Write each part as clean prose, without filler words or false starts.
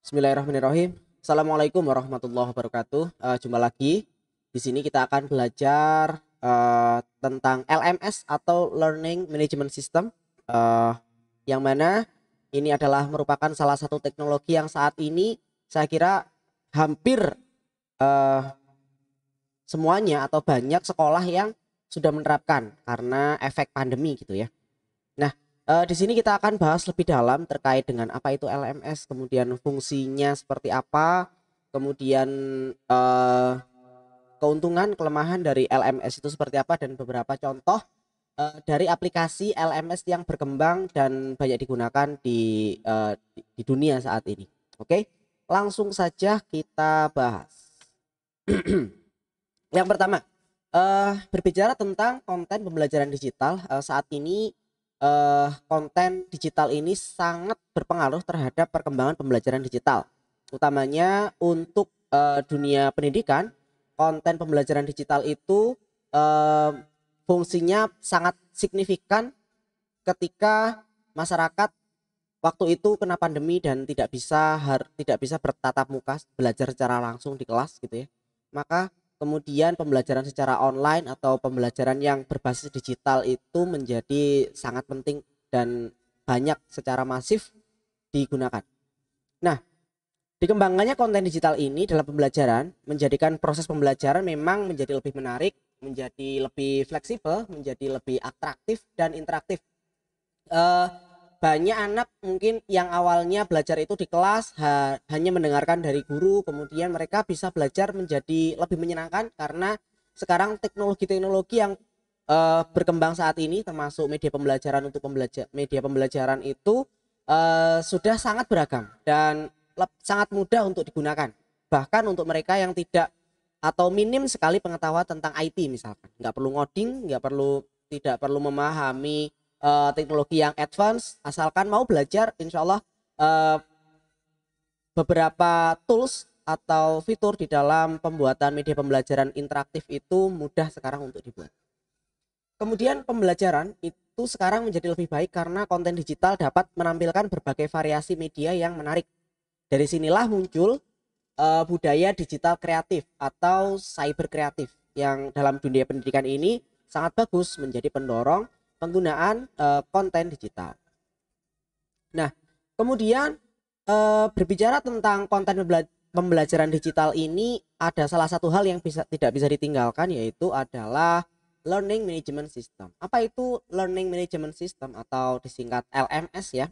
Bismillahirrahmanirrahim. Assalamualaikum warahmatullahi wabarakatuh. Jumpa lagi. Di sini kita akan belajar tentang LMS atau Learning Management System, eh, yang mana ini adalah merupakan salah satu teknologi yang saat ini saya kira hampir eh, semuanya atau banyak sekolah yang sudah menerapkan karena efek pandemi gitu ya. Nah, di sini kita akan bahas lebih dalam terkait dengan apa itu LMS, kemudian fungsinya seperti apa, kemudian eh, keuntungan, kelemahan dari LMS itu seperti apa, dan beberapa contoh dari aplikasi LMS yang berkembang dan banyak digunakan di dunia saat ini. Oke, langsung saja kita bahas. Yang pertama, berbicara tentang konten pembelajaran digital, saat ini konten digital ini sangat berpengaruh terhadap perkembangan pembelajaran digital. Utamanya untuk dunia pendidikan, konten pembelajaran digital itu eh, fungsinya sangat signifikan ketika masyarakat waktu itu kena pandemi dan tidak bisa bertatap muka belajar secara langsung di kelas gitu ya. Maka kemudian pembelajaran secara online atau pembelajaran yang berbasis digital itu menjadi sangat penting dan banyak secara masif digunakan. Nah, dikembangkannya konten digital ini dalam pembelajaran menjadikan proses pembelajaran memang menjadi lebih menarik, menjadi lebih fleksibel, menjadi lebih atraktif dan interaktif. eh, Banyak anak mungkin yang awalnya belajar itu di kelas hanya mendengarkan dari guru, kemudian mereka bisa belajar menjadi lebih menyenangkan karena sekarang teknologi-teknologi yang berkembang saat ini termasuk media pembelajaran untuk media pembelajaran itu sudah sangat beragam dan sangat mudah untuk digunakan, bahkan untuk mereka yang tidak atau minim sekali pengetahuan tentang IT misalkan, nggak perlu ngoding, tidak perlu memahami teknologi yang advance, asalkan mau belajar, insya Allah uh, beberapa tools atau fitur di dalam pembuatan media pembelajaran interaktif itu mudah sekarang untuk dibuat. Kemudian pembelajaran itu sekarang menjadi lebih baik karena konten digital dapat menampilkan berbagai variasi media yang menarik. Dari sinilah muncul budaya digital kreatif atau cyber kreatif yang dalam dunia pendidikan ini sangat bagus menjadi pendorong penggunaan konten digital. Nah, kemudian berbicara tentang konten pembelajaran digital ini ada salah satu hal yang tidak bisa ditinggalkan, yaitu adalah learning management system. Apa itu learning management system atau disingkat LMS ya?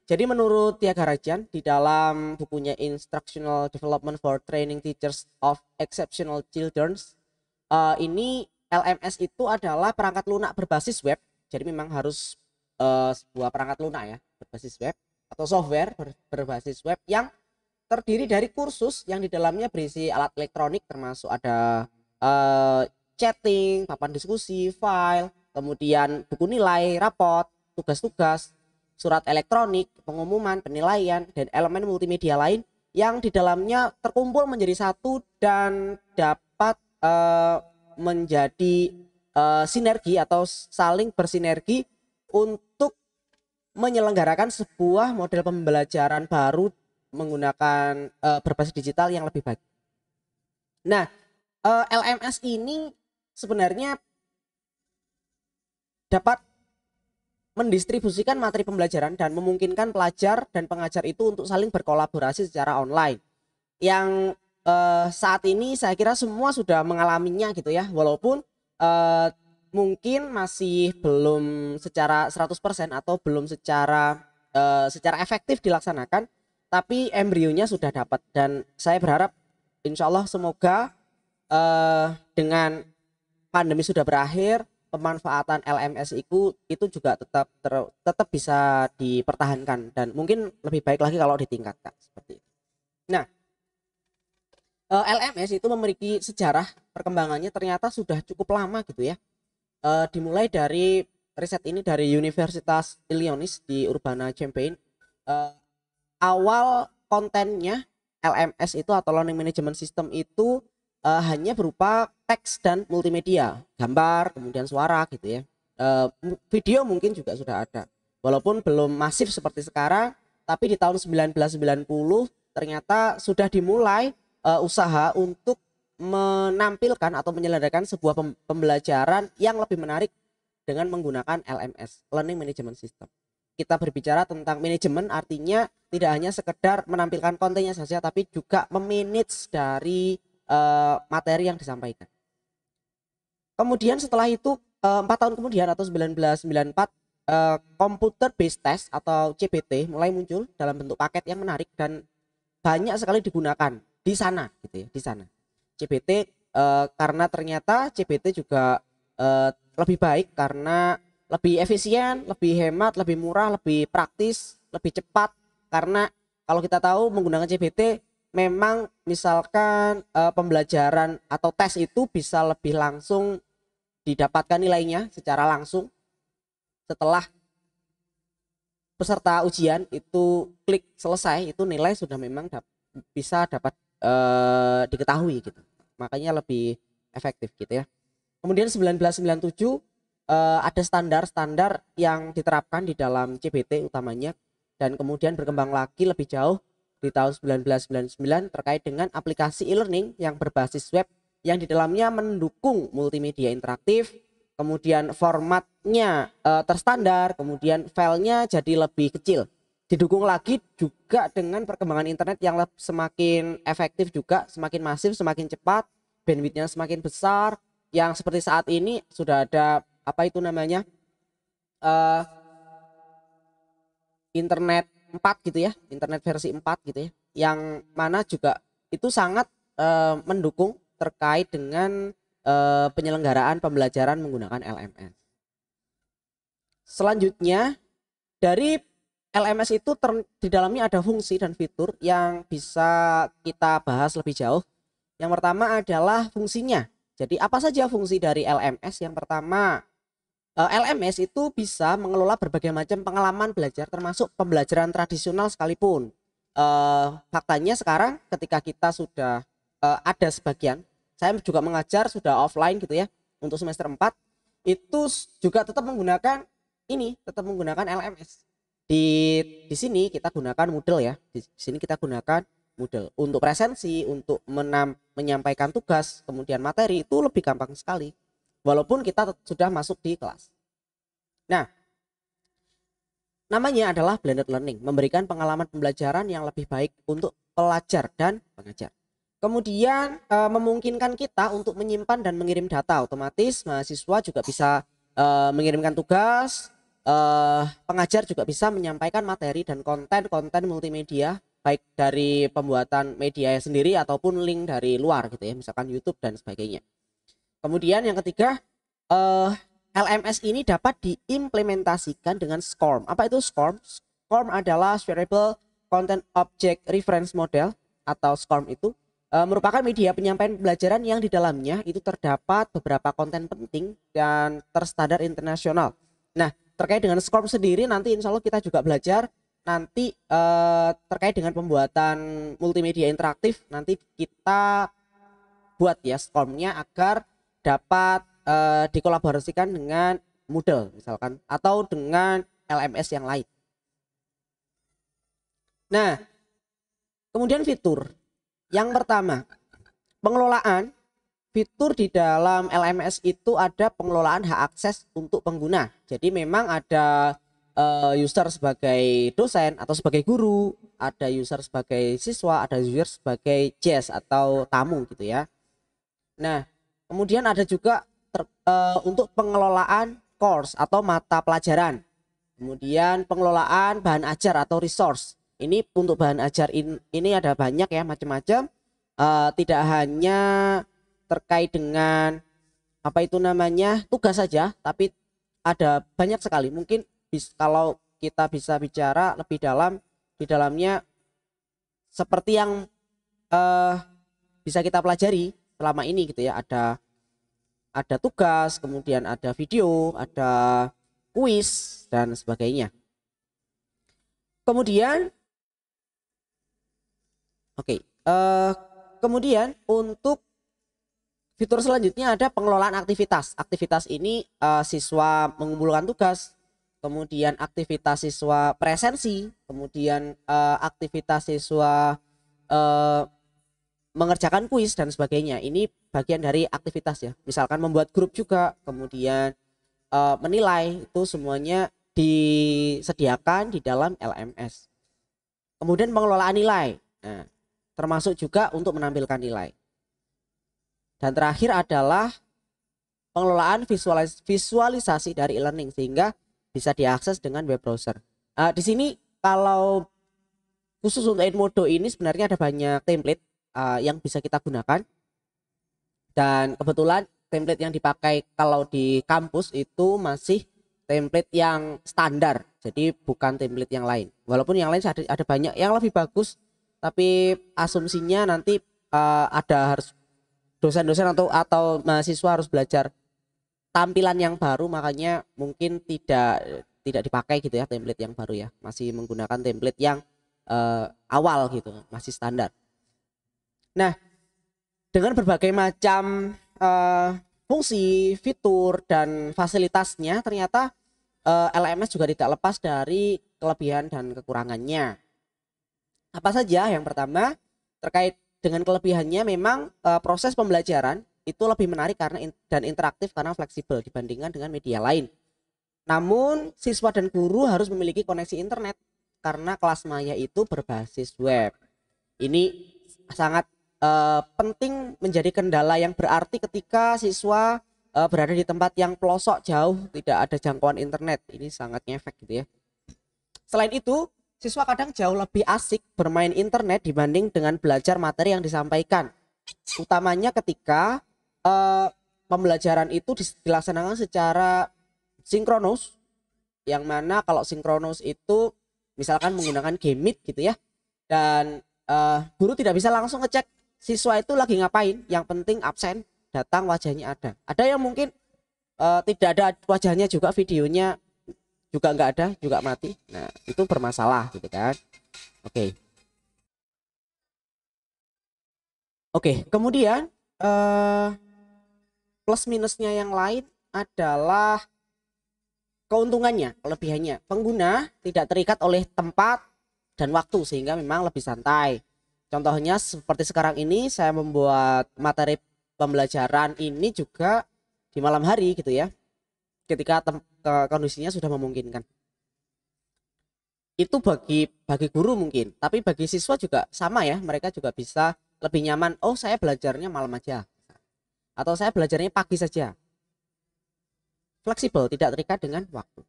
Jadi menurut Tia Garajan di dalam bukunya Instructional Development for Training Teachers of Exceptional Children, ini LMS itu adalah perangkat lunak berbasis web. Jadi memang harus sebuah perangkat lunak ya berbasis web atau software berbasis web yang terdiri dari kursus yang di dalamnya berisi alat elektronik, termasuk ada eh, chatting, papan diskusi, file, kemudian buku nilai, rapot, tugas-tugas, surat elektronik, pengumuman, penilaian, dan elemen multimedia lain yang di dalamnya terkumpul menjadi satu dan dapat menjadi sinergi atau saling bersinergi untuk menyelenggarakan sebuah model pembelajaran baru menggunakan berbasis digital yang lebih baik. Nah, LMS ini sebenarnya dapat mendistribusikan materi pembelajaran dan memungkinkan pelajar dan pengajar itu untuk saling berkolaborasi secara online. Yang saat ini saya kira semua sudah mengalaminya gitu ya, walaupun eh, mungkin masih belum secara 100% atau belum secara efektif dilaksanakan, tapi embrionya sudah dapat dan saya berharap insya Allah semoga dengan pandemi sudah berakhir, pemanfaatan LMS itu juga tetap bisa dipertahankan dan mungkin lebih baik lagi kalau ditingkatkan seperti itu. Nah, LMS itu memiliki sejarah perkembangannya ternyata sudah cukup lama gitu ya. Dimulai dari riset ini dari Universitas Illinois di Urbana-Champaign. Eh, Awal kontennya LMS itu atau Learning Management System itu hanya berupa teks dan multimedia, gambar, kemudian suara gitu ya. Video mungkin juga sudah ada. Walaupun belum masif seperti sekarang, tapi di tahun 1990 ternyata sudah dimulai usaha untuk menampilkan atau menyelenggarakan sebuah pembelajaran yang lebih menarik dengan menggunakan LMS, Learning Management System. Kita berbicara tentang manajemen, artinya tidak hanya sekedar menampilkan kontennya saja, tapi juga memanage dari materi yang disampaikan. Kemudian setelah itu 4 tahun kemudian atau 1994 computer based test atau CBT mulai muncul dalam bentuk paket yang menarik dan banyak sekali digunakan di sana gitu ya, di sana. CBT karena ternyata CBT juga lebih baik karena lebih efisien, lebih hemat, lebih murah, lebih praktis, lebih cepat. Karena kalau kita tahu menggunakan CBT memang misalkan pembelajaran atau tes itu bisa lebih langsung didapatkan nilainya secara langsung setelah peserta ujian itu klik selesai, itu nilai sudah memang bisa dapat diketahui gitu. Makanya lebih efektif gitu ya. Kemudian 1997 ada standar-standar yang diterapkan di dalam CBT utamanya, dan kemudian berkembang lagi lebih jauh di tahun 1999 terkait dengan aplikasi e-learning yang berbasis web yang di dalamnya mendukung multimedia interaktif, kemudian formatnya terstandar, kemudian filenya jadi lebih kecil. Didukung lagi juga dengan perkembangan internet yang semakin efektif juga, semakin masif, semakin cepat, bandwidthnya semakin besar, yang seperti saat ini sudah ada apa itu namanya internet 4 gitu ya, internet versi 4 gitu ya, yang mana juga itu sangat mendukung terkait dengan penyelenggaraan pembelajaran menggunakan LMS. Selanjutnya dari LMS itu di dalamnya ada fungsi dan fitur yang bisa kita bahas lebih jauh. Yang pertama adalah fungsinya. Jadi apa saja fungsi dari LMS? Yang pertama, LMS itu bisa mengelola berbagai macam pengalaman belajar termasuk pembelajaran tradisional sekalipun. Faktanya sekarang ketika kita sudah ada sebagian, saya juga mengajar sudah offline gitu ya untuk semester 4, itu juga tetap menggunakan LMS. Di sini kita gunakan Moodle ya. Di sini kita gunakan Moodle untuk presensi, untuk menyampaikan tugas, kemudian materi itu lebih gampang sekali. Walaupun kita sudah masuk di kelas. Nah, namanya adalah blended learning, memberikan pengalaman pembelajaran yang lebih baik untuk pelajar dan pengajar. Kemudian memungkinkan kita untuk menyimpan dan mengirim data, otomatis mahasiswa juga bisa mengirimkan tugas, pengajar juga bisa menyampaikan materi dan konten-konten multimedia baik dari pembuatan media sendiri ataupun link dari luar gitu ya, misalkan YouTube dan sebagainya. Kemudian yang ketiga, LMS ini dapat diimplementasikan dengan SCORM. Apa itu SCORM? SCORM adalah Shareable Content Object Reference Model atau SCORM itu merupakan media penyampaian pembelajaran yang di dalamnya itu terdapat beberapa konten penting dan terstandar internasional. Nah, terkait dengan SCORM sendiri nanti insya Allah kita juga belajar nanti terkait dengan pembuatan multimedia interaktif. Nanti kita buat ya SCORM-nya agar dapat dikolaborasikan dengan Moodle misalkan atau dengan LMS yang lain. Nah, kemudian fitur. Yang pertama, pengelolaan. Fitur di dalam LMS itu ada pengelolaan hak akses untuk pengguna. Jadi memang ada user sebagai dosen atau sebagai guru, ada user sebagai siswa, ada user sebagai guest atau tamu gitu ya. Nah, kemudian ada juga untuk pengelolaan course atau mata pelajaran. Kemudian pengelolaan bahan ajar atau resource. Ini untuk bahan ajar ini ada banyak ya, macam-macam. Tidak hanya terkait dengan apa itu namanya tugas saja, tapi ada banyak sekali. Mungkin kalau kita bisa bicara lebih dalam di dalamnya seperti yang bisa kita pelajari selama ini gitu ya, ada tugas, kemudian ada video, ada kuis dan sebagainya. Kemudian kemudian untuk fitur selanjutnya ada pengelolaan aktivitas. Aktivitas ini siswa mengumpulkan tugas, kemudian aktivitas siswa presensi, kemudian aktivitas siswa eh, mengerjakan kuis dan sebagainya. Ini bagian dari aktivitas ya. Misalkan membuat grup juga, kemudian menilai, itu semuanya disediakan di dalam LMS. Kemudian pengelolaan nilai, nah, termasuk juga untuk menampilkan nilai. Dan terakhir adalah pengelolaan visualisasi dari e-learning sehingga bisa diakses dengan web browser. Di sini kalau khusus untuk Edmodo ini sebenarnya ada banyak template yang bisa kita gunakan, dan kebetulan template yang dipakai kalau di kampus itu masih template yang standar, jadi bukan template yang lain. Walaupun yang lain ada banyak yang lebih bagus, tapi asumsinya nanti ada harus dosen-dosen atau mahasiswa harus belajar tampilan yang baru, makanya mungkin tidak dipakai gitu ya template yang baru ya, masih menggunakan template yang awal gitu, masih standar. Nah, dengan berbagai macam fungsi, fitur dan fasilitasnya, ternyata LMS juga tidak lepas dari kelebihan dan kekurangannya. Apa saja? Yang pertama, terkait dengan kelebihannya, memang proses pembelajaran itu lebih menarik dan interaktif karena fleksibel dibandingkan dengan media lain. Namun siswa dan guru harus memiliki koneksi internet karena kelas maya itu berbasis web. Ini sangat penting, menjadi kendala yang berarti ketika siswa berada di tempat yang pelosok jauh, tidak ada jangkauan internet. Ini sangat ngefek gitu ya. Selain itu, siswa kadang jauh lebih asik bermain internet dibanding dengan belajar materi yang disampaikan. Utamanya ketika pembelajaran itu dilaksanakan secara sinkronus, yang mana kalau sinkronus itu misalkan menggunakan Game Meet gitu ya, dan guru tidak bisa langsung ngecek siswa itu lagi ngapain, yang penting absen datang wajahnya ada yang mungkin tidak ada wajahnya juga, videonya juga nggak ada, juga mati. Nah itu bermasalah gitu kan. Oke, kemudian plus minusnya yang lain adalah keuntungannya, kelebihannya. Pengguna tidak terikat oleh tempat dan waktu sehingga memang lebih santai. Contohnya seperti sekarang ini saya membuat materi pembelajaran ini juga di malam hari gitu ya, ketika kondisinya sudah memungkinkan. Itu bagi guru mungkin, tapi bagi siswa juga sama ya, mereka juga bisa lebih nyaman. Oh, saya belajarnya malam aja, atau saya belajarnya pagi saja. Fleksibel, tidak terikat dengan waktu.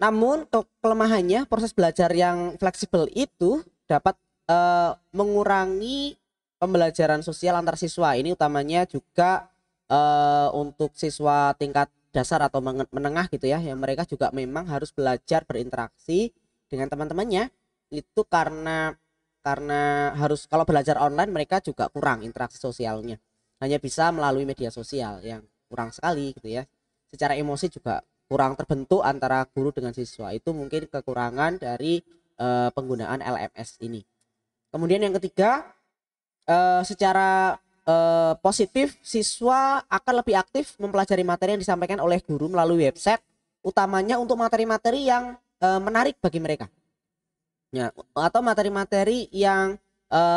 Namun kelemahannya, proses belajar yang fleksibel itu dapat mengurangi pembelajaran sosial antar siswa. Ini utamanya juga untuk siswa tingkat dasar atau menengah gitu ya, yang mereka juga memang harus belajar berinteraksi dengan teman-temannya. Itu karena harus, kalau belajar online mereka juga kurang interaksi sosialnya, hanya bisa melalui media sosial yang kurang sekali gitu ya. Secara emosi juga kurang terbentuk antara guru dengan siswa. Itu mungkin kekurangan dari penggunaan LMS ini. Kemudian yang ketiga, secara positif, siswa akan lebih aktif mempelajari materi yang disampaikan oleh guru melalui website, utamanya untuk materi-materi yang menarik bagi mereka ya, atau materi-materi yang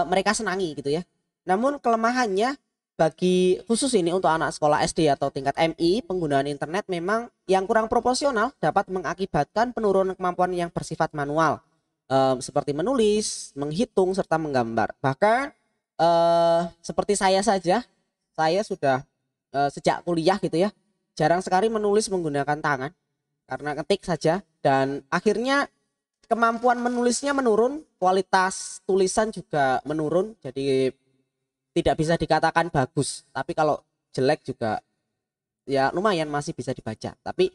mereka senangi gitu ya. Namun kelemahannya, bagi khusus ini untuk anak sekolah SD atau tingkat MI, penggunaan internet memang yang kurang proporsional dapat mengakibatkan penurunan kemampuan yang bersifat manual, seperti menulis, menghitung serta menggambar. Bahkan seperti saya saja, saya sudah sejak kuliah gitu ya, jarang sekali menulis menggunakan tangan karena ketik saja, dan akhirnya kemampuan menulisnya menurun, kualitas tulisan juga menurun, jadi tidak bisa dikatakan bagus, tapi kalau jelek juga ya lumayan masih bisa dibaca, tapi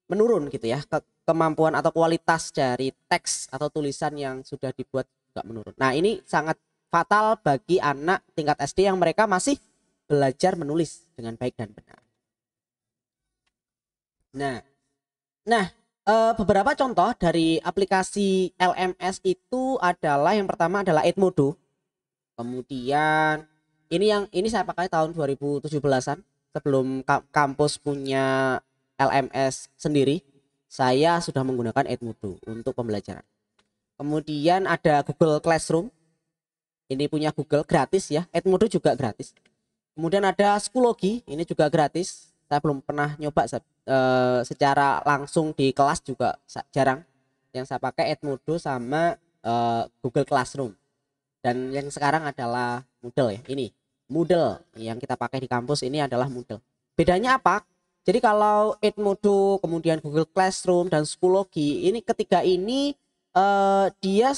menurun gitu ya, kemampuan atau kualitas dari teks atau tulisan yang sudah dibuat juga menurun. Nah ini sangat fatal bagi anak tingkat SD yang mereka masih belajar menulis dengan baik dan benar. Nah, beberapa contoh dari aplikasi LMS itu adalah, yang pertama adalah Edmodo. Kemudian ini saya pakai tahun 2017-an, sebelum kampus punya LMS sendiri. saya sudah menggunakan Edmodo untuk pembelajaran. Kemudian ada Google Classroom. Ini punya Google, gratis ya. Edmodo juga gratis. Kemudian ada Schoology, ini juga gratis. Saya belum pernah nyoba secara langsung di kelas juga jarang. Yang saya pakai Edmodo sama Google Classroom. Dan yang sekarang adalah Moodle ya. Ini Moodle yang kita pakai di kampus ini adalah Moodle. Bedanya apa? Jadi kalau Edmodo, kemudian Google Classroom dan Schoology, ini ketiga ini dia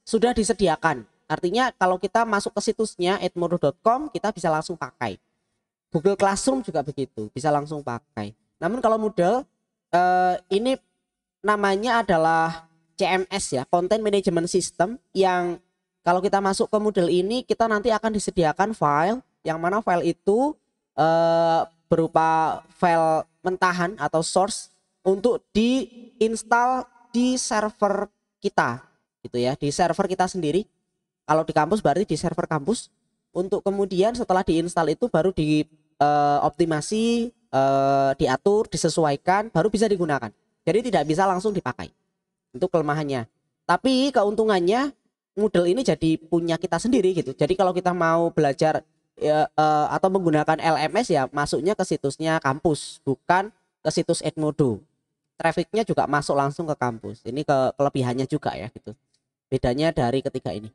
sudah disediakan. Artinya kalau kita masuk ke situsnya edmodo.com kita bisa langsung pakai. Google Classroom juga begitu, bisa langsung pakai. Namun kalau Moodle ini namanya adalah CMS ya, Content Management System, yang kalau kita masuk ke Moodle ini kita nanti akan disediakan file, yang mana file itu berupa file mentahan atau source untuk diinstal di server kita gitu ya, di server kita sendiri. Kalau di kampus berarti di server kampus, untuk kemudian setelah diinstal itu baru dioptimasi, diatur, disesuaikan, baru bisa digunakan. Jadi tidak bisa langsung dipakai. Untuk kelemahannya. Tapi keuntungannya Moodle ini jadi punya kita sendiri gitu. Jadi kalau kita mau belajar atau menggunakan LMS ya masuknya ke situsnya kampus, bukan ke situs Edmodo. Trafficnya juga masuk langsung ke kampus. Ini kelebihannya juga ya gitu. Bedanya dari ketiga ini.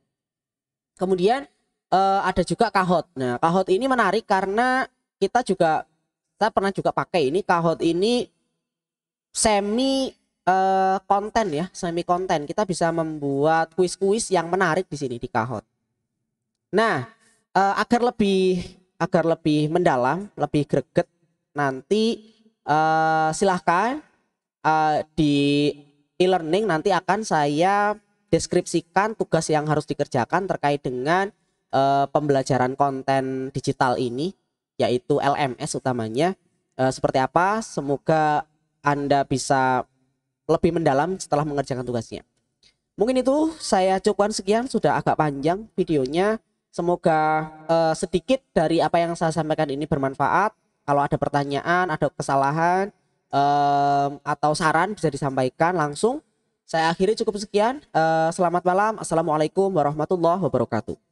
Kemudian ada juga Kahoot. Nah, Kahoot ini menarik karena saya pernah juga pakai ini. Kahoot ini semi konten ya, semi konten. Kita bisa membuat kuis-kuis yang menarik di sini di Kahoot. Nah, agar lebih mendalam, lebih greget, nanti silahkan di e-learning nanti akan saya deskripsikan tugas yang harus dikerjakan terkait dengan pembelajaran konten digital ini, yaitu LMS utamanya. Seperti apa? Semoga Anda bisa lebih mendalam setelah mengerjakan tugasnya. Mungkin itu saya cukupkan sekian, sudah agak panjang videonya. Semoga sedikit dari apa yang saya sampaikan ini bermanfaat. Kalau ada pertanyaan, ada kesalahan atau saran bisa disampaikan langsung. Saya akhiri cukup sekian. Selamat malam. Assalamualaikum warahmatullahi wabarakatuh.